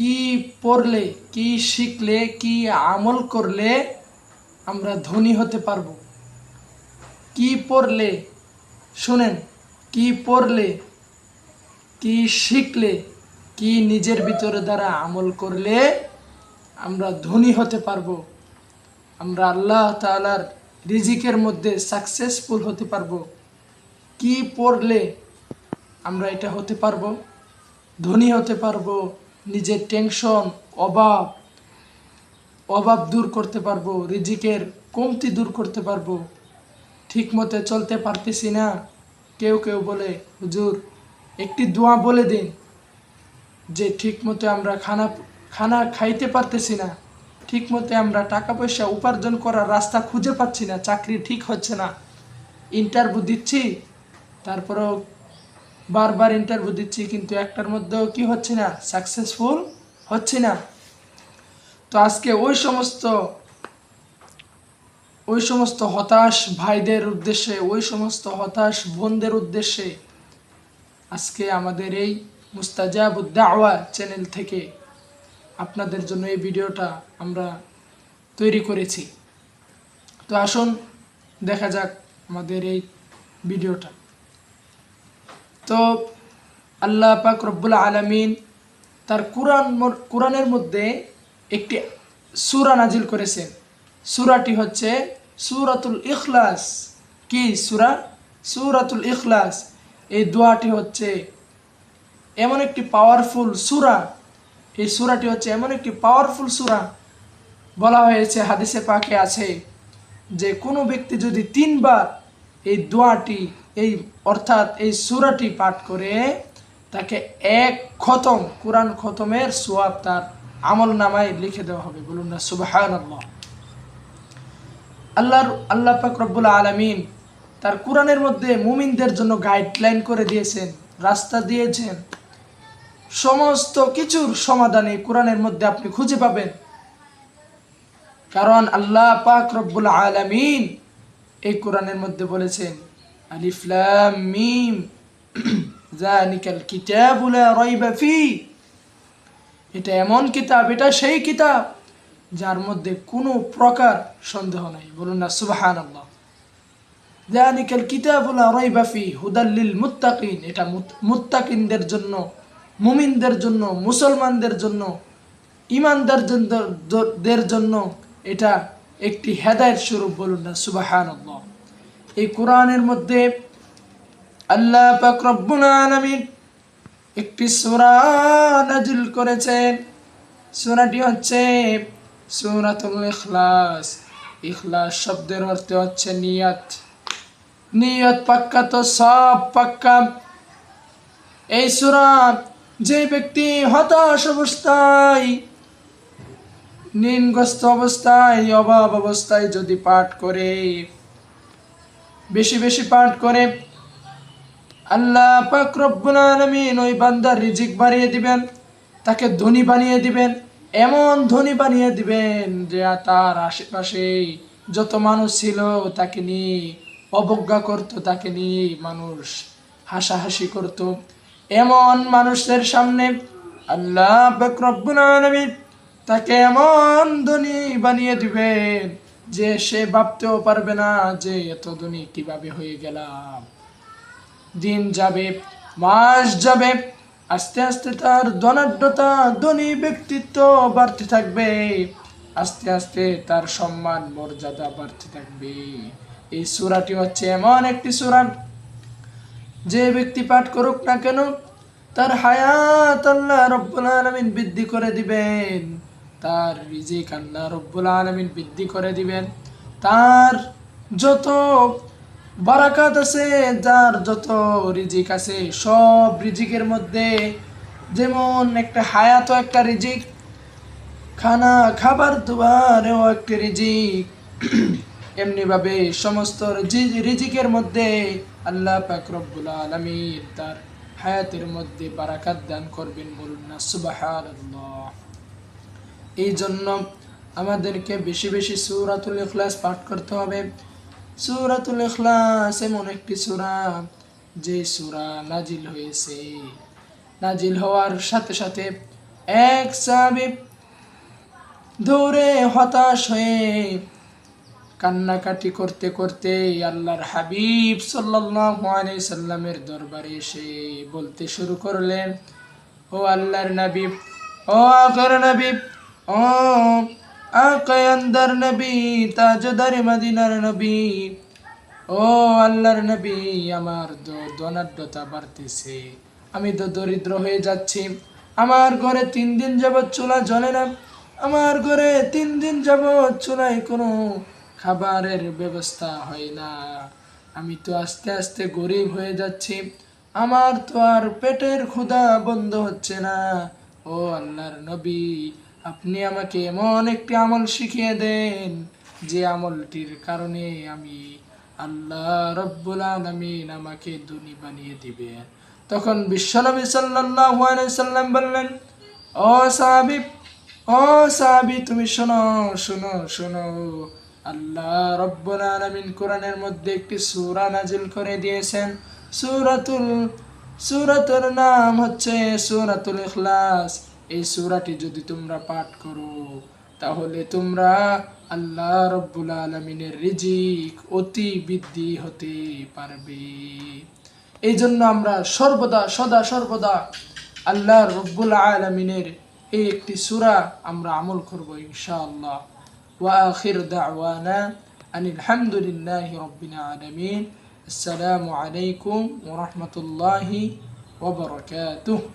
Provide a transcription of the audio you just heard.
কি পড়লে, কি শিখলে, কি আমল করলে আমরা ধনী হতে পারবো। কি পড়লে, শুনেন, কি পড়লে, কি শিখলে, কি নিজের ভিতরে দ্বারা আমল করলে আমরা ধনী হতে পারবো, আমরা আল্লাহ তাআলার রিজিকের মধ্যে সাকসেসফুল হতে পারবো। কি পড়লে আমরা এটা হতে পারবো, ধনী হতে পারবো, নিজের টেনশন, অভাব দূর করতে পারবো, রিজিকের কমতি দূর করতে পারবো। ঠিক মতো চলতে পারতেছি না, কেউ কেউ বলে হুজুর একটি দোয়া বলে দিন, যে ঠিক মতো আমরা খানা খাইতে পারতেছি না, ঠিক মতো আমরা টাকা পয়সা উপার্জন করার রাস্তা খুঁজে পাচ্ছি না, চাকরি ঠিক হচ্ছে না, ইন্টারভিউ দিচ্ছি, তারপরেও বারবার ইন্টারভিউ দিচ্ছি, কিন্তু একটার মধ্যেও কি হচ্ছে না, সাকসেসফুল হচ্ছে না। তো আজকে ওই সমস্ত হতাশ ভাইদের উদ্দেশ্যে, ওই সমস্ত হতাশ বোনদের উদ্দেশ্যে আজকে আমাদের এই মুস্তাজাবুদ দাওয়া চ্যানেল থেকে আপনাদের জন্য এই ভিডিওটা আমরা তৈরি করেছি। তো আসুন দেখা যাক আমাদের এই ভিডিওটা। তো আল্লাহ পাক রব্বুল আলামিন তার কোরআনের মধ্যে একটি সূরা নাজিল করেছেন। সূরাটি হচ্ছে সূরাতুল ইখলাস। কি সূরা? সূরাতুল ইখলাস। এই দোয়াটি হচ্ছে এমন একটি পাওয়ারফুল সূরা, এই সূরাটি হচ্ছে এমন একটি পাওয়ারফুল সূরা, বলা হয়েছে হাদিসে পাকে আছে যে কোনো ব্যক্তি যদি 3 বার এই দোয়াটি অর্থাৎ এই সূরাটি পাঠ করে, তাকে 1 খতম কোরআন খতমের সওয়াব তার আমল নামায় লিখে দেওয়া হবে। বলুন না সুবহানাল্লাহ। আল্লাহ পাক রব্বুল আলামিন তার কোরআনের মধ্যে মুমিনদের জন্য গাইডলাইন করে দিয়েছেন, রাস্তা দিয়েছেন। সমস্ত কিছুর সমাধান এই কোরআনের মধ্যে আপনি খুঁজে পাবেন, কারণ আল্লাহ পাক রব্বুল আলামিন এই কোরআনের মধ্যে বলেছেন আলিফ লাম মিম যালিকাল কিতাবু লা রাইবা ফি। এটা এমন কিতাব, এটা সেই কিতাব যার মধ্যে কোনো প্রকার সন্দেহ নাই। বলুন না সুবহানাল্লাহ। যালিকাল কিতাবু লা রাইবা ফি হুদাল লিল মুত্তাকিন। এটা মুত্তাকিনদের জন্য, মুমিনদের জন্য, মুসলমানদের জন্য, ঈমানদারদের জন্য এটা একটি হেদায়েত স্বরূপ। বলুন না সুবহানাল্লাহ। এই কোরআনের মধ্যে আল্লাহ পাক রব্বুল আলামিন একটি সূরা নাজিল করেছেন। সূরাটি হচ্ছে সূরাতুল ইখলাস। ইখলাস শব্দের অর্থ হচ্ছে নিয়ত। নিয়ত পাক্কা তো সব পাক্কা। এই সূরা যে ব্যক্তি হতাশ অবস্থায়, ঋণগ্রস্ত অবস্থায়, অভাব অবস্থায় যদি পাঠ করে, বেশি বেশি পাঠ করে, আল্লাহ পাক রব্বুল আলামিন ওই বান্দার রিজিক বাড়িয়ে দিবেন, তাকে ধনী বানিয়ে দিবেন। এমন ধনী বানিয়ে দিবেন যে তার আশেপাশে যত মানুষ ছিল তাকে নিয়ে অবজ্ঞা করত, তাকে নিয়ে মানুষ হাসাহাসি করত। এমন মানুষের সামনে আল্লাহ পাক রব্বুল আলামিন তাকে এমন ধনী বানিয়ে দিবেন যে সে ভাবতেও পারবে না যে এত ধনী কিভাবে হয়ে গেলাম। দিন যাবে, মাস যাবে, আস্তে আস্তে তার ধনাঢ্যতা, ধনী ব্যক্তিত্ব বাড়তে থাকবে, আস্তে আস্তে তার সম্মান মর্যাদা বাড়তে থাকবে। এই সূরাটি হচ্ছে এমন একটি সূরা, যে ব্যক্তি পাঠ করুক না কেন তার হায়াত আল্লাহ রব্বুল আলামিন বৃদ্ধি করে দিবেন, তার রিজিক আল্লাহ রব্বুল আলামিন বৃদ্ধি করে দিবেন, তার যত বারাকাত আছে, যার যত রিজিক আছে, সব রিজিকের মধ্যে যেমন একটা হায়াতও একটা রিজিক, খাবার দুবারেও একটা রিজিক, এমনিভাবে সমস্ত রিজিকের মধ্যে আল্লাহ পাক রব্বুল আলামিন তার হায়াতের মধ্যে বারাকাত দান করবেন। বলুন না সুবহানাল্লাহ। এই জন্য আমাদেরকে বেশি বেশি সূরাতুল ইখলাস পাঠ করতে হবে। সূরাতুল ইখলাস এমন একটি সূরা, যে সূরা নাজিল হয়েছে, নাজিল হওয়ার সাথে সাথে এক সাহাবী দৌড়ে হতাশ হয়ে কান্নাকাটি করতে করতে আল্লাহর হাবিব সাল্লাল্লাহু আলাইহি সাল্লামের দরবারে এসে বলতে শুরু করলেন, ও আল্লাহর নবী, ও আখির নবী, ও আকায়ান্দার নবী, তাজদার মদিনার নবী, ও আল্লাহর নবী, আমার ধনাঢ্যতা বাড়তেছে, আমি তো দরিদ্র হয়ে যাচ্ছি, আমার ঘরে 3 দিন যাবৎ চুলা জ্বলে না, আমার ঘরে 3 দিন যাবৎ চুলায় কোনো খাবারের ব্যবস্থা হয় না, আমি তো আস্তে আস্তে গরিব হয়ে যাচ্ছি, আমার তো আর পেটের ক্ষুধা বন্ধ হচ্ছে না। ও আল্লাহর নবী, আপনি আমাকে এমন একটি আমল শিখিয়ে দেন যে আমলটির কারণে আমি আল্লাহ রব্বুল আলামিন আমাকে ধনী বানিয়ে দিবেন। তখন বিশ্বনবী সাল্লাল্লাহু আলাইহি সাল্লাম বললেন, ও সাহাবী, ও সাহাবী, তুমি শোনো শোনো শোনো, আল্লাহ রব্বুল আলামিন কোরআনের মধ্যে একটি সূরা নাজিল করে দিয়েছেন। সূরাতুর নাম হচ্ছে সূরাতুল ইখলাস। এই সূরাটি যদি তোমরা পাঠ করো তাহলে তোমরা আল্লাহ রব্বুল আলামিনের রিজিক অতি বৃদ্ধি হতে পারবে। এই জন্য আমরা সর্বদা সদা সর্বদা আল্লাহ রব্বুল আলামিনের এই একটি সূরা আমরা আমল করব ইনশাআল্লাহ। ওয়া আখির দাওয়ানা আনিল হামদুলিল্লাহি রাব্বিল আলামিন। আসসালামু আলাইকুম ওয়া রাহমাতুল্লাহি ওয়া বারাকাতুহু।